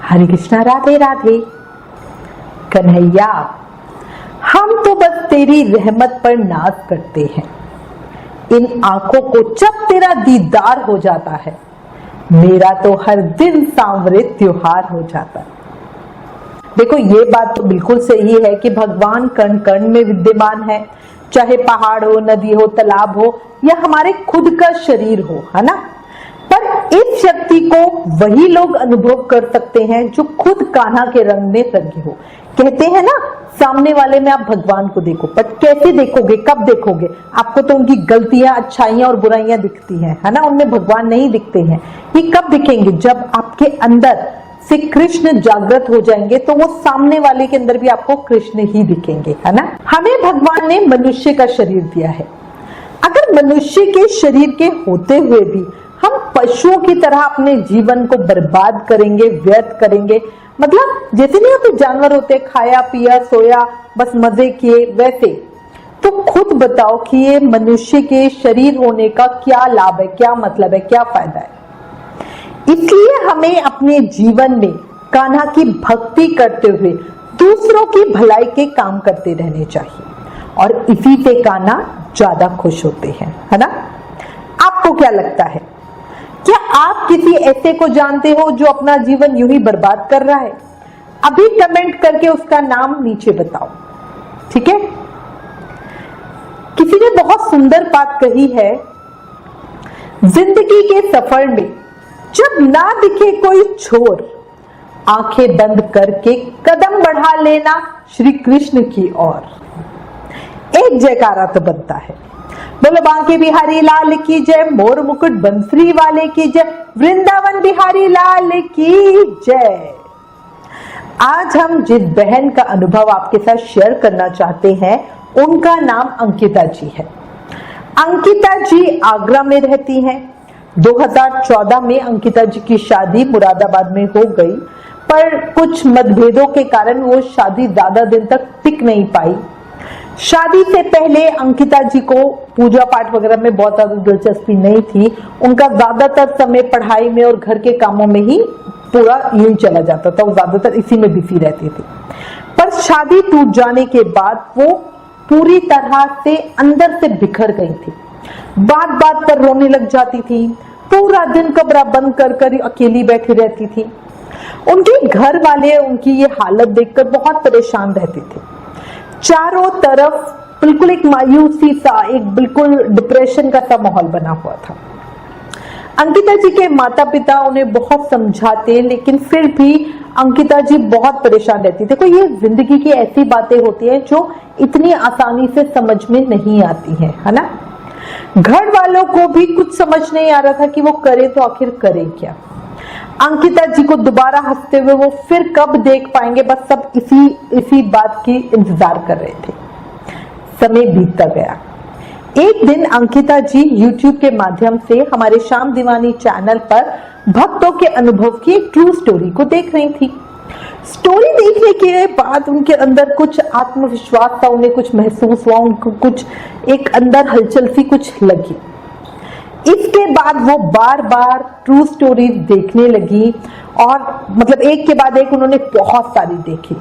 हरे कृष्णा, राधे राधे। कन्हैया, हम तो बस तेरी रहमत पर नाज करते हैं। इन आंखों को जब तेरा दीदार हो जाता है, मेरा तो हर दिन सांवरे त्योहार हो जाता है। देखो, ये बात तो बिल्कुल सही है कि भगवान कण कण में विद्यमान है, चाहे पहाड़ हो, नदी हो, तालाब हो या हमारे खुद का शरीर हो, है ना। पर इस शक्ति को वही लोग अनुभव कर सकते हैं जो खुद कान्हा के रंग में रंगे हो। कहते हैं ना, सामने वाले में आप भगवान को देखो, पर कैसे देखोगे, कब देखोगे? आपको तो उनकी गलतियां, अच्छाइयां और बुराइयां दिखती हैं, है ना, उनमें भगवान नहीं दिखते हैं। ये कब दिखेंगे? जब आपके अंदर से कृष्ण जागृत हो जाएंगे, तो वो सामने वाले के अंदर भी आपको कृष्ण ही दिखेंगे, है ना। हमें भगवान ने मनुष्य का शरीर दिया है। अगर मनुष्य के शरीर के होते हुए भी हम पशुओं की तरह अपने जीवन को बर्बाद करेंगे, व्यर्थ करेंगे, मतलब जैसे नहीं होते जानवर होते, खाया पिया सोया बस मजे किए, वैसे, तो खुद बताओ कि ये मनुष्य के शरीर होने का क्या लाभ है, क्या मतलब है, क्या फायदा है। इसलिए हमें अपने जीवन में कान्हा की भक्ति करते हुए दूसरों की भलाई के काम करते रहने चाहिए, और इसी से कान्हा ज्यादा खुश होते हैं, है ना। आपको क्या लगता है? क्या आप किसी ऐसे को जानते हो जो अपना जीवन यूं ही बर्बाद कर रहा है? अभी कमेंट करके उसका नाम नीचे बताओ, ठीक है। किसी ने बहुत सुंदर बात कही है, जिंदगी के सफर में जब ना दिखे कोई छोर, आंखें बंद करके कदम बढ़ा लेना श्री कृष्ण की ओर। एक जयकारा तो बनता है, बोलो बांके बिहारी लाल की जय, मोर मुकुट बंसरी वाले की जय, वृंदावन बिहारी लाल की जय। आज हम जिस बहन का अनुभव आपके साथ शेयर करना चाहते हैं, उनका नाम अंकिता जी है। अंकिता जी आगरा में रहती हैं। 2014 में अंकिता जी की शादी मुरादाबाद में हो गई, पर कुछ मतभेदों के कारण वो शादी ज्यादा दिन तक टिक नहीं पाई। शादी से पहले अंकिता जी को पूजा पाठ वगैरह में बहुत ज्यादा दिलचस्पी नहीं थी। उनका ज्यादातर समय पढ़ाई में और घर के कामों में ही पूरा यूं चला जाता था, वो ज्यादातर इसी में बिजी रहती थी। पर शादी टूट जाने के बाद वो पूरी तरह से अंदर से बिखर गई थी। बात बात पर रोने लग जाती थी, पूरा दिन कमरा बंद कर कर अकेली बैठी रहती थी। उनके घर वाले उनकी ये हालत देखकर बहुत परेशान रहते थे। चारों तरफ बिल्कुल एक मायूसी सा, एक बिल्कुल डिप्रेशन का सा माहौल बना हुआ था। अंकिता जी के माता पिता उन्हें बहुत समझाते, लेकिन फिर भी अंकिता जी बहुत परेशान रहती थी। देखो, ये जिंदगी की ऐसी बातें होती हैं जो इतनी आसानी से समझ में नहीं आती हैं, है ना। घर वालों को भी कुछ समझ नहीं आ रहा था कि वो करे तो आखिर करे क्या। अंकिता जी को दोबारा हंसते हुए वो फिर कब देख पाएंगे, बस सब इसी बात की इंतजार कर रहे थे। समय बीतता गया। एक दिन अंकिता जी YouTube के माध्यम से हमारे श्याम दीवानी चैनल पर भक्तों के अनुभव की एक ट्रू स्टोरी को देख रही थी। स्टोरी देखने के बाद उनके अंदर कुछ आत्मविश्वास था, उन्हें कुछ महसूस हुआ, उनको कुछ एक अंदर हलचल सी कुछ लगी। इसके बाद वो बार बार ट्रू स्टोरी देखने लगी, और मतलब एक के बाद एक उन्होंने बहुत सारी देखी।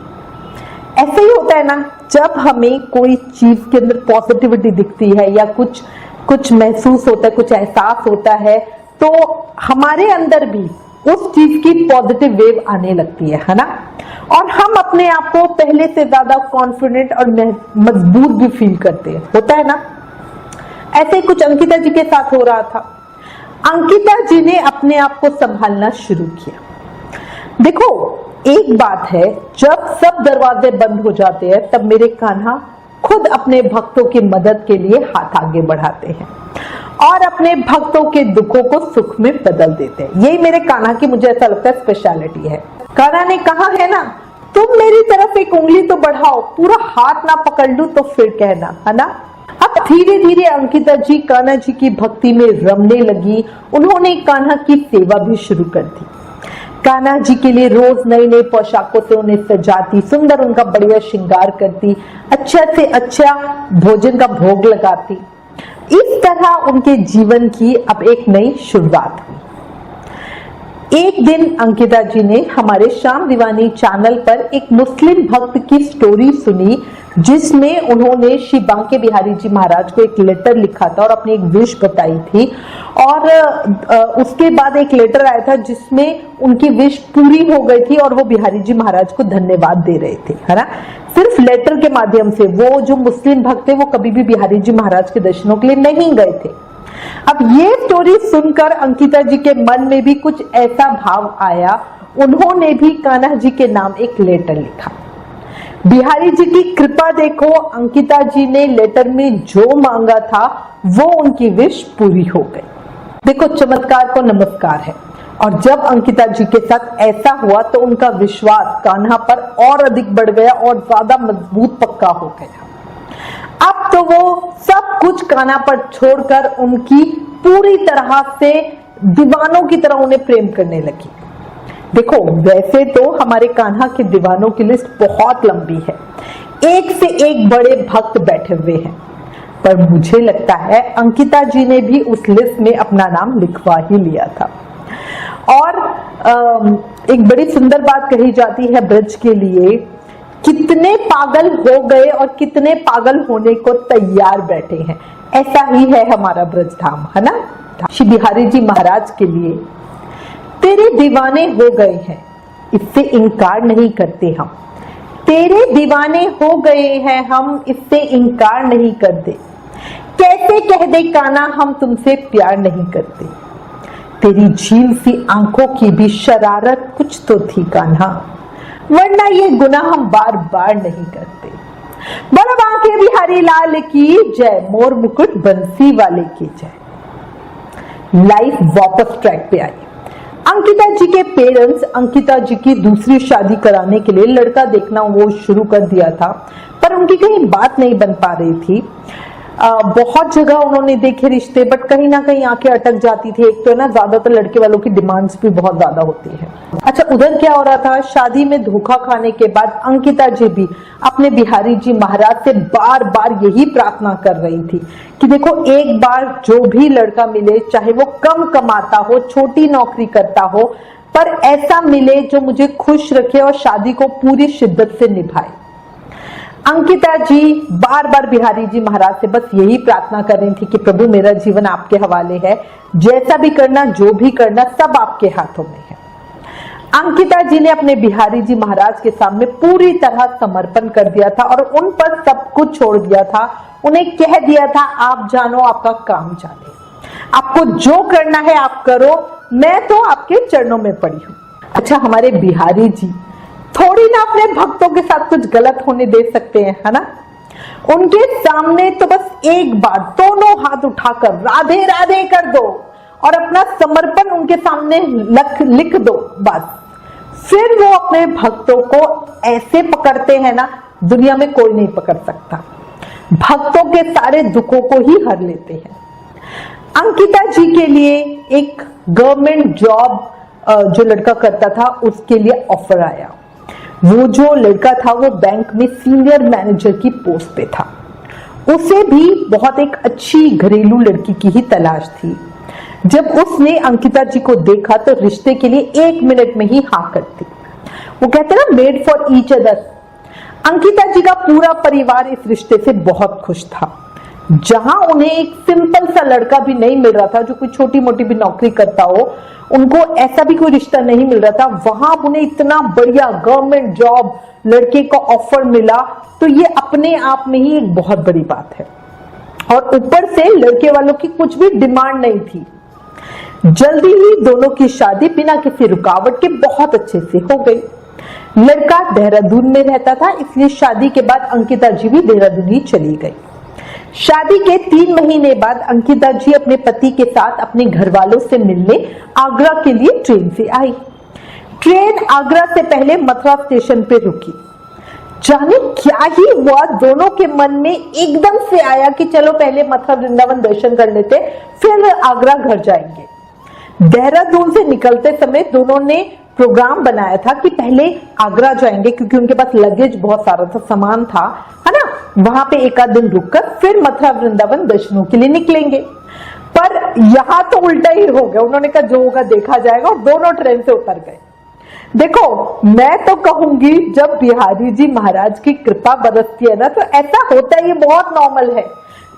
ऐसे ही होता है ना, जब हमें कोई चीज के अंदर पॉजिटिविटी दिखती है या कुछ महसूस होता है, कुछ एहसास होता है, तो हमारे अंदर भी उस चीज की पॉजिटिव वेव आने लगती है ना, और हम अपने आप को पहले से ज्यादा कॉन्फिडेंट और मजबूत भी फील करते हैं, होता है ना। ऐसे कुछ अंकिता जी के साथ हो रहा था। अंकिता जी ने अपने आप को संभालना शुरू किया। देखो, एक बात है, जब सब दरवाजे बंद हो जाते हैं, तब मेरे कान्हा खुद अपने भक्तों की मदद के लिए हाथ आगे बढ़ाते हैं और अपने भक्तों के दुखों को सुख में बदल देते हैं। यही मेरे कान्हा की, मुझे ऐसा लगता है, स्पेशलिटी है। कान्हा ने कहा है ना, तुम मेरी तरफ एक उंगली तो बढ़ाओ, पूरा हाथ ना पकड़ लूं तो फिर कहना, है ना। अब धीरे धीरे अंकिता जी कान्हा जी की भक्ति में रमने लगी। उन्होंने कान्हा की सेवा भी शुरू कर दी। कान्हा जी के लिए रोज नई नई पोशाकों से उन्हें सजाती, सुंदर उनका बढ़िया श्रृंगार करती, अच्छा से अच्छा भोजन का भोग लगाती। इस तरह उनके जीवन की अब एक नई शुरुआत हुई। एक दिन अंकिता जी ने हमारे शाम दीवानी चैनल पर एक मुस्लिम भक्त की स्टोरी सुनी, जिसमें उन्होंने श्री बांके बिहारी जी महाराज को एक लेटर लिखा था और अपनी एक विश बताई थी। और उसके बाद एक लेटर आया था जिसमें उनकी विश पूरी हो गई थी और वो बिहारी जी महाराज को धन्यवाद दे रहे थे, है ना। सिर्फ लेटर के माध्यम से। वो जो मुस्लिम भक्त थे वो कभी भी बिहारी जी महाराज के दर्शनों के लिए नहीं गए थे। अब ये स्टोरी सुनकर अंकिता जी के मन में भी कुछ ऐसा भाव आया, उन्होंने भी कान्हा जी के नाम एक लेटर लिखा। बिहारी जी की कृपा देखो, अंकिता जी ने लेटर में जो मांगा था वो उनकी विश पूरी हो गई। देखो, चमत्कार को नमस्कार है। और जब अंकिता जी के साथ ऐसा हुआ तो उनका विश्वास कान्हा पर और अधिक बढ़ गया और ज्यादा मजबूत पक्का हो गया। अब तो वो सब कुछ कान्हा पर छोड़कर उनकी पूरी तरह से दीवानों की तरह उन्हें प्रेम करने लगी। देखो, वैसे तो हमारे कान्हा के दीवानों की लिस्ट बहुत लंबी है, एक से एक बड़े भक्त बैठे हुए हैं, पर मुझे लगता है अंकिता जी ने भी उस लिस्ट में अपना नाम लिखवा ही लिया था। और एक बड़ी सुंदर बात कही जाती है ब्रज के लिए, कितने पागल हो गए और कितने पागल होने को तैयार बैठे हैं। ऐसा ही है हमारा ब्रज धाम, है ना। श्री बिहारी जी महाराज के लिए तेरे दीवाने हो गए हैं, इससे इनकार नहीं करते हम। तेरे दीवाने हो गए हैं हम, इससे इनकार नहीं करते। कैसे कह दे कान्हा हम तुमसे प्यार नहीं करते। तेरी झील सी आंखों की भी शरारत कुछ तो थी कान्हा, वरना ये गुनाह हम बार बार नहीं करते। बड़ा बांके बिहारी लाल की जय, मोर मुकुट बंसी वाले की जय। लाइफ वापस ट्रैक पे आई। अंकिता जी के पेरेंट्स अंकिता जी की दूसरी शादी कराने के लिए लड़का देखना वो शुरू कर दिया था, पर उनकी कहीं बात नहीं बन पा रही थी। बहुत जगह उन्होंने देखे रिश्ते, बट कहीं ना कहीं आके अटक जाती थी। एक तो ना ज्यादातर लड़के वालों की डिमांड्स भी बहुत ज्यादा होती है। अच्छा, उधर क्या हो रहा था, शादी में धोखा खाने के बाद अंकिता जी भी अपने बिहारी जी महाराज से बार बार यही प्रार्थना कर रही थी कि देखो, एक बार जो भी लड़का मिले, चाहे वो कम कमाता हो, छोटी नौकरी करता हो, पर ऐसा मिले जो मुझे खुश रखे और शादी को पूरी शिद्दत से निभाए। अंकिता जी बार बार बिहारी जी महाराज से बस यही प्रार्थना कर रही थी कि प्रभु, मेरा जीवन आपके हवाले है, जैसा भी करना, जो भी करना, सब आपके हाथों में है। अंकिता जी ने अपने बिहारी जी महाराज के सामने पूरी तरह समर्पण कर दिया था और उन पर सब कुछ छोड़ दिया था। उन्हें कह दिया था, आप जानो, आपका काम जाने, आपको जो करना है आप करो, मैं तो आपके चरणों में पड़ी हूं। अच्छा, हमारे बिहारी जी थोड़ी ना अपने भक्तों के साथ कुछ गलत होने दे सकते हैं, है ना। उनके सामने तो बस एक बार दोनों हाथ उठाकर राधे राधे कर दो और अपना समर्पण उनके सामने लिख दो, बस। फिर वो अपने भक्तों को ऐसे पकड़ते हैं ना, दुनिया में कोई नहीं पकड़ सकता। भक्तों के सारे दुखों को ही हर लेते हैं। अंकिता जी के लिए एक गवर्नमेंट जॉब जो लड़का करता था उसके लिए ऑफर आया। वो जो लड़का था वो बैंक में सीनियर मैनेजर की पोस्ट पे था। उसे भी बहुत एक अच्छी घरेलू लड़की की ही तलाश थी। जब उसने अंकिता जी को देखा तो रिश्ते के लिए 1 मिनट में ही हाँ कर दी। वो कहते ना, made for each other. Ankita ji का पूरा परिवार इस रिश्ते से बहुत खुश था। जहां उन्हें एक सिंपल सा लड़का भी नहीं मिल रहा था जो कोई छोटी मोटी भी नौकरी करता हो, उनको ऐसा भी कोई रिश्ता नहीं मिल रहा था, वहां उन्हें इतना बढ़िया गवर्नमेंट जॉब लड़के को ऑफर मिला, तो ये अपने आप में ही एक बहुत बड़ी बात है। और ऊपर से लड़के वालों की कुछ भी डिमांड नहीं थी। जल्दी ही दोनों की शादी बिना किसी रुकावट के बहुत अच्छे से हो गई। लड़का देहरादून में रहता था, इसलिए शादी के बाद अंकिता जी भी देहरादून ही चली गई। शादी के 3 महीने बाद अंकिता जी अपने पति के साथ अपने घर वालों से मिलने आगरा के लिए ट्रेन से आई। ट्रेन आगरा से पहले मथुरा स्टेशन पे रुकी। जाने क्या ही हुआ, दोनों के मन में एकदम से आया कि चलो पहले मथुरा वृंदावन दर्शन कर लेते, फिर आगरा घर जाएंगे। देहरादून से निकलते समय दोनों ने प्रोग्राम बनाया था कि पहले आगरा जाएंगे, क्योंकि उनके पास लगेज बहुत सारा था, सामान था, है ना। वहां पे 1 आध दिन रुककर फिर मथुरा वृंदावन दर्शनों के लिए निकलेंगे। पर यहां तो उल्टा ही हो गया, उन्होंने कहा जो होगा देखा जाएगा, और दोनों ट्रेन से उतर गए। देखो मैं तो कहूंगी जब बिहारी जी महाराज की कृपा बरसती है ना तो ऐसा होता है, ये बहुत नॉर्मल है।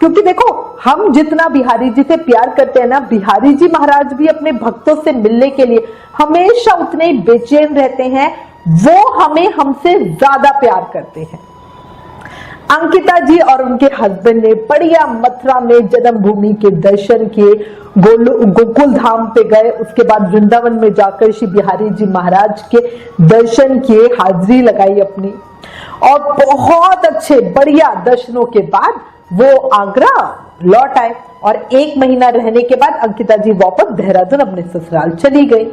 क्योंकि देखो हम जितना बिहारी जी से प्यार करते हैं ना, बिहारी जी महाराज भी अपने भक्तों से मिलने के लिए हमेशा उतने ही बेचैन रहते हैं, वो हमें हमसे ज्यादा प्यार करते हैं। अंकिता जी और उनके हस्बैंड ने बढ़िया मथुरा में जन्मभूमि के दर्शन किए, गोकुल धाम पे गए, उसके बाद वृंदावन में जाकर श्री बिहारी जी महाराज के दर्शन किए, हाजिरी लगाई अपनी, और बहुत अच्छे बढ़िया दर्शनों के बाद वो आगरा लौट आए। और 1 महीना रहने के बाद अंकिता जी वापस देहरादून अपने ससुराल चली गई।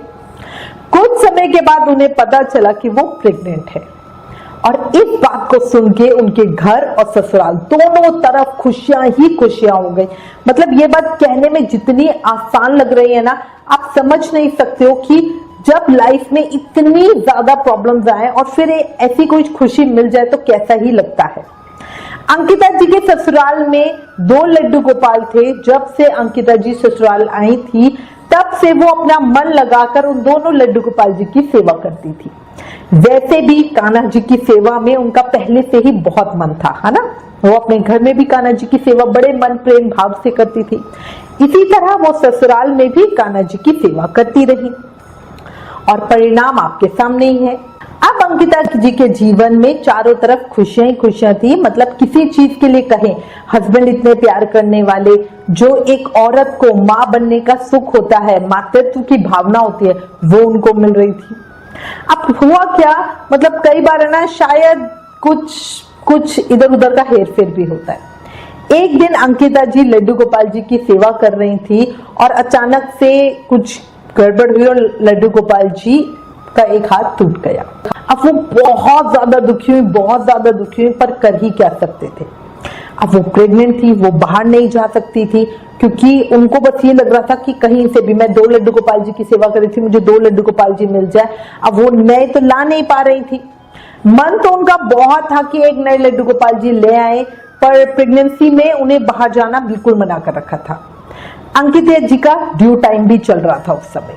कुछ समय के बाद उन्हें पता चला कि वो प्रेग्नेंट है, और इस बात को सुन के उनके घर और ससुराल दोनों तरफ खुशियां ही खुशियां हो गई। मतलब ये बात कहने में जितनी आसान लग रही है ना, आप समझ नहीं सकते हो कि जब लाइफ में इतनी ज्यादा प्रॉब्लम्स आए और फिर ऐसी कोई खुशी मिल जाए तो कैसा ही लगता है। अंकिता जी के ससुराल में 2 लड्डू गोपाल थे। जब से अंकिता जी ससुराल आई थी तब से वो अपना मन लगाकर उन दोनों लड्डू गोपाल जी की सेवा करती थी। वैसे भी कान्हा जी की सेवा में उनका पहले से ही बहुत मन था, है ना। वो अपने घर में भी कान्हा जी की सेवा बड़े मन प्रेम भाव से करती थी। इसी तरह वो ससुराल में भी कान्हा जी की सेवा करती रही, और परिणाम आपके सामने ही है। अब अंकिता जी के जीवन में चारों तरफ खुशियां ही खुशियां थी। मतलब किसी चीज के लिए कहें, हस्बैंड इतने प्यार करने वाले, जो एक औरत को माँ बनने का सुख होता है, मातृत्व की भावना होती है, वो उनको मिल रही थी। अब हुआ क्या, मतलब कई बार है ना, शायद कुछ इधर उधर का हेर फेर भी होता है। एक दिन अंकिता जी लड्डू गोपाल जी की सेवा कर रही थी और अचानक से कुछ गड़बड़ हुई और लड्डू गोपाल जी का एक हाथ टूट गया। अब वो बहुत ज्यादा दुखी हुई, पर कर ही क्या सकते थे। अब वो प्रेग्नेंट थी, वो बाहर नहीं जा सकती थी, क्योंकि उनको बस ये लग रहा था कि कहीं से भी, मैं 2 लड्डू गोपाल जी की सेवा कर रही थी, मुझे 2 लड्डू गोपाल जी मिल जाए। अब वो नए तो ला नहीं पा रही थी। मन तो उनका बहुत था कि एक नए लड्डू गोपाल जी ले आए, पर प्रेगनेंसी में उन्हें बाहर जाना बिल्कुल मना कर रखा था। अंकिता जी का ड्यू टाइम भी चल रहा था उस समय।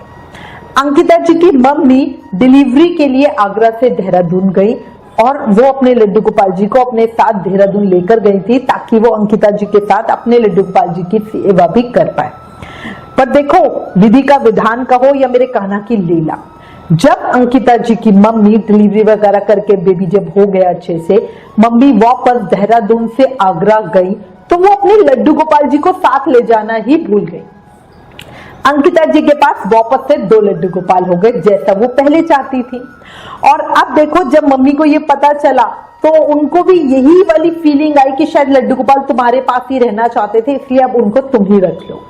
अंकिता जी की मम्मी डिलीवरी के लिए आगरा से देहरादून गई, और वो अपने लड्डू गोपाल जी को अपने साथ देहरादून लेकर गई थी, ताकि वो अंकिता जी के साथ अपने लड्डू गोपाल जी की सेवा भी कर पाए। पर देखो, विधि का विधान कहो या मेरे कान्हा की लीला, जब अंकिता जी की मम्मी डिलीवरी वगैरह करके बेबी जब हो गया अच्छे से, मम्मी वापस देहरादून से आगरा गई, तो वो अपने लड्डू गोपाल जी को साथ ले जाना ही भूल गई। अंकिता जी के पास वापस से 2 लड्डू गोपाल हो गए, जैसा वो पहले चाहती थी। और अब देखो, जब मम्मी को ये पता चला तो उनको भी यही वाली फीलिंग आई कि शायद लड्डू गोपाल तुम्हारे पास ही रहना चाहते थे, इसलिए अब उनको तुम ही रख लो।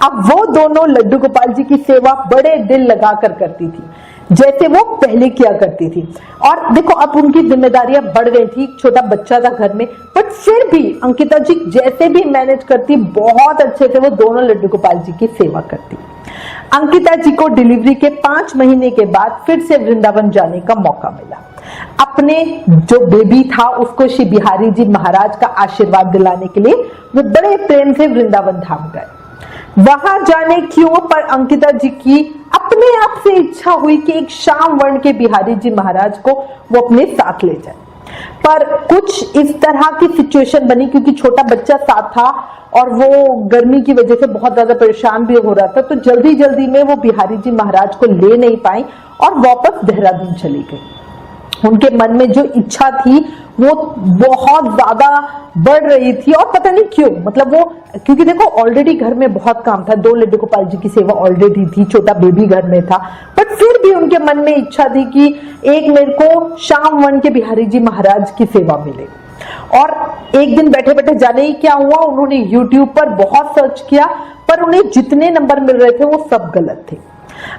अब वो दोनों लड्डू गोपाल जी की सेवा बड़े दिल लगाकर करती थी, जैसे वो पहले किया करती थी। और देखो, अब उनकी जिम्मेदारियां बढ़ गई थी, छोटा बच्चा था घर में, बट फिर भी अंकिता जी जैसे भी मैनेज करती, बहुत अच्छे से वो दोनों लड्डू गोपाल जी की सेवा करती। अंकिता जी को डिलीवरी के 5 महीने के बाद फिर से वृंदावन जाने का मौका मिला। अपने जो बेबी था उसको श्री बिहारी जी महाराज का आशीर्वाद दिलाने के लिए वो बड़े प्रेम से वृंदावन धाम गए। वहां जाने क्यों, पर अंकिता जी की अपने आप से इच्छा हुई कि एक श्याम वर्ण के बिहारी जी महाराज को वो अपने साथ ले जाए। पर कुछ इस तरह की सिचुएशन बनी, क्योंकि छोटा बच्चा साथ था और वो गर्मी की वजह से बहुत ज्यादा परेशान भी हो रहा था, तो जल्दी जल्दी में वो बिहारी जी महाराज को ले नहीं पाई और वापस देहरादून चली गई। उनके मन में जो इच्छा थी वो बहुत ज्यादा बढ़ रही थी, और पता नहीं क्यों, मतलब वो, क्योंकि देखो ऑलरेडी घर में बहुत काम था, 2 लड्डू गोपाल जी की सेवा ऑलरेडी थी, छोटा बेबी घर में था, बट फिर भी उनके मन में इच्छा थी कि एक मेरे को श्याम वन के बिहारी जी महाराज की सेवा मिले। और एक दिन बैठे बैठे जाने ही क्या हुआ, उन्होंने YouTube पर बहुत सर्च किया, पर उन्हें जितने नंबर मिल रहे थे वो सब गलत थे।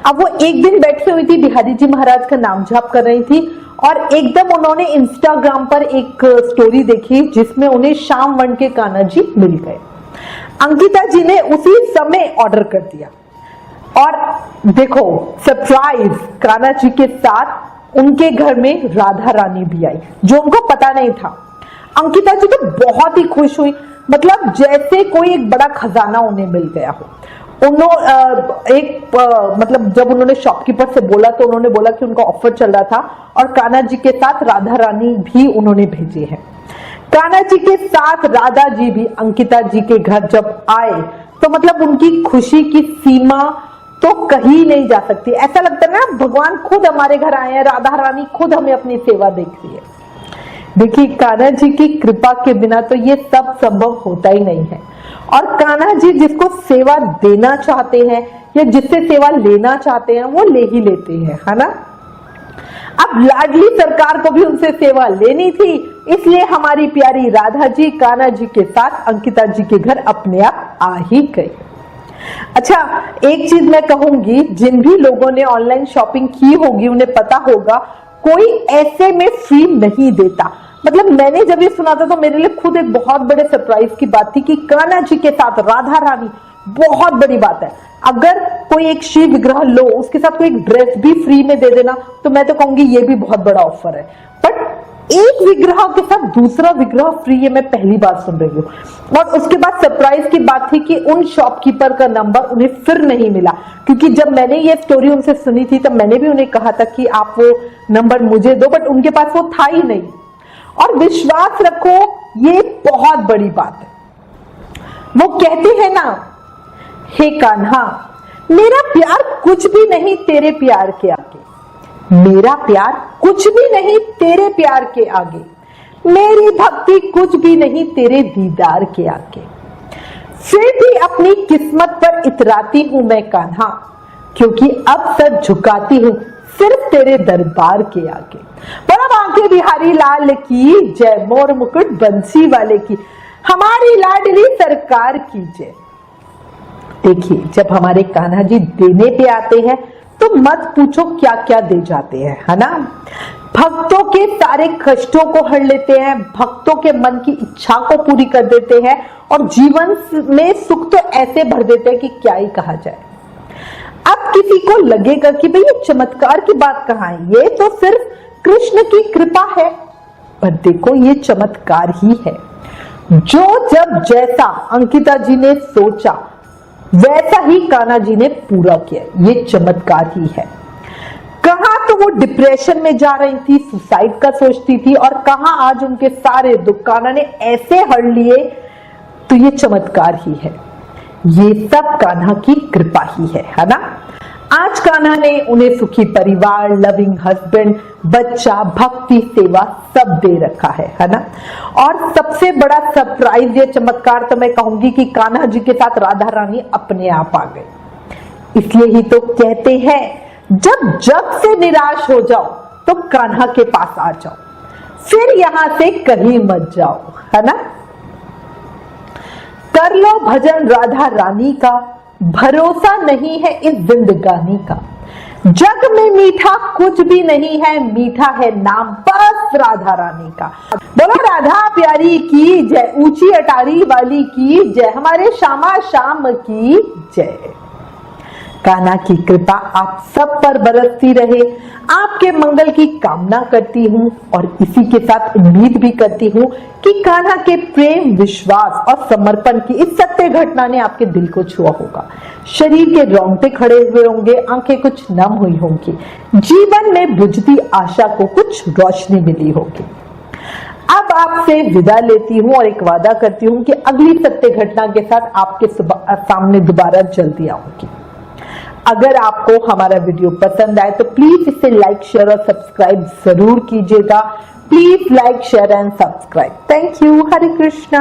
अब वो एक दिन बैठी हुई थी, बिहारी जी महाराज का नाम जाप कर रही थी, और एकदम उन्होंने इंस्टाग्राम पर एक स्टोरी देखी जिसमें उन्हें श्याम वर्ण के कान्हा जी मिल गए। अंकिता जी ने उसी समय ऑर्डर कर दिया, और देखो सरप्राइज, कान्हा जी के साथ उनके घर में राधा रानी भी आई, जो उनको पता नहीं था। अंकिता जी तो बहुत ही खुश हुई। मतलब जैसे कोई एक बड़ा खजाना उन्हें मिल गया हो। मतलब जब उन्होंने शॉपकीपर से बोला तो उन्होंने बोला कि उनका ऑफर चल रहा था और कान्हा जी के साथ राधा रानी भी उन्होंने भेजे हैं। कान्हा जी के साथ राधा जी भी अंकिता जी के घर जब आए तो मतलब उनकी खुशी की सीमा तो कहीं नहीं जा सकती। ऐसा लगता है ना भगवान खुद हमारे घर आए हैं, राधा रानी खुद हमें अपनी सेवा देख रही है। देखिए कान्हा जी की कृपा के बिना तो ये सब संभव होता ही नहीं है। और कान्हा जी जिसको सेवा देना चाहते हैं या जिससे सेवा लेना चाहते हैं वो ले ही लेते हैं, है ना। अब लाडली सरकार को भी उनसे सेवा लेनी थी, इसलिए हमारी प्यारी राधा जी कान्हा जी के साथ अंकिता जी के घर अपने आप आ ही गए। अच्छा, एक चीज मैं कहूंगी, जिन भी लोगों ने ऑनलाइन शॉपिंग की होगी उन्हें पता होगा कोई ऐसे में फ्री नहीं देता। मतलब मैंने जब ये सुना था तो मेरे लिए खुद एक बहुत बड़े सरप्राइज की बात थी कि कान्हा जी के साथ राधा रानी, बहुत बड़ी बात है। अगर कोई एक शिव विग्रह लो उसके साथ कोई एक ड्रेस भी फ्री में दे देना तो मैं तो कहूंगी ये भी बहुत बड़ा ऑफर है। बट एक विग्रह के साथ दूसरा विग्रह फ्री, ये मैं पहली बार सुन रही हूँ। और उसके बाद सरप्राइज की बात थी कि उन शॉपकीपर का नंबर उन्हें फिर नहीं मिला, क्योंकि जब मैंने ये स्टोरी उनसे सुनी थी तब मैंने भी उन्हें कहा था कि आप वो नंबर मुझे दो, बट उनके पास वो था ही नहीं। और विश्वास रखो ये बहुत बड़ी बात है। वो कहते हैं ना, हे कान्हा मेरा प्यार कुछ भी नहीं तेरे प्यार के आगे, मेरा प्यार कुछ भी नहीं तेरे प्यार के आगे, मेरी भक्ति कुछ भी नहीं तेरे दीदार के आगे। फिर भी अपनी किस्मत पर इतराती हूं मैं कान्हा, क्योंकि अब सर झुकाती हूं सिर्फ तेरे दरबार के आगे। बड़ा बांके बिहारी लाल की जय, मोर मुकुट बंसी वाले की, हमारी लाडली सरकार की जय। देखिए जब हमारे कान्हा जी देने पे आते हैं तो मत पूछो क्या क्या दे जाते हैं, है ना। भक्तों के सारे कष्टों को हर लेते हैं, भक्तों के मन की इच्छा को पूरी कर देते हैं और जीवन में सुख तो ऐसे भर देते हैं कि क्या ही कहा जाए। अब किसी को लगेगा कि भाई ये चमत्कार की बात कहाँ है, ये तो सिर्फ कृष्ण की कृपा है। पर देखो ये चमत्कार ही है। जो जब जैसा अंकिता जी ने सोचा वैसा ही कान्हा जी ने पूरा किया, ये चमत्कार ही है। कहां तो वो डिप्रेशन में जा रही थी, सुसाइड का सोचती थी, और कहां आज उनके सारे दुख कान्हा ने ऐसे हर लिए, तो ये चमत्कार ही है। ये सब कान्हा की कृपा ही है ना। आज कान्हा ने उन्हें सुखी परिवार, लविंग हस्बैंड, बच्चा, भक्ति, सेवा सब दे रखा है ना। और सबसे बड़ा सरप्राइज या चमत्कार तो मैं कहूंगी कि कान्हा जी के साथ राधा रानी अपने आप आ गए। इसलिए ही तो कहते हैं जब जग से निराश हो जाओ तो कान्हा के पास आ जाओ, फिर यहां से कहीं मत जाओ, है ना। कर लो भजन राधा रानी का, भरोसा नहीं है इस जिंदगानी का। जग में मीठा कुछ भी नहीं है, मीठा है नाम बस राधा रानी का। बोलो राधा प्यारी की जय, ऊंची अटारी वाली की जय, हमारे श्यामा श्याम की जय। कान्हा की कृपा आप सब पर बरसती रहे, आपके मंगल की कामना करती हूँ और इसी के साथ उम्मीद भी करती हूँ कि कान्हा के प्रेम, विश्वास और समर्पण की इस सत्य घटना ने आपके दिल को छुआ होगा। शरीर के रोंगटे खड़े हुए होंगे, आंखें कुछ नम हुई होंगी, जीवन में बुझती आशा को कुछ रोशनी मिली होगी। अब आपसे विदा लेती हूँ और एक वादा करती हूँ कि अगली सत्य घटना के साथ आपके सामने दोबारा जल्दी आऊंगी। अगर आपको हमारा वीडियो पसंद आए तो प्लीज इसे लाइक, शेयर और सब्सक्राइब जरूर कीजिएगा। Please like, share and subscribe. Thank you. Hare Krishna.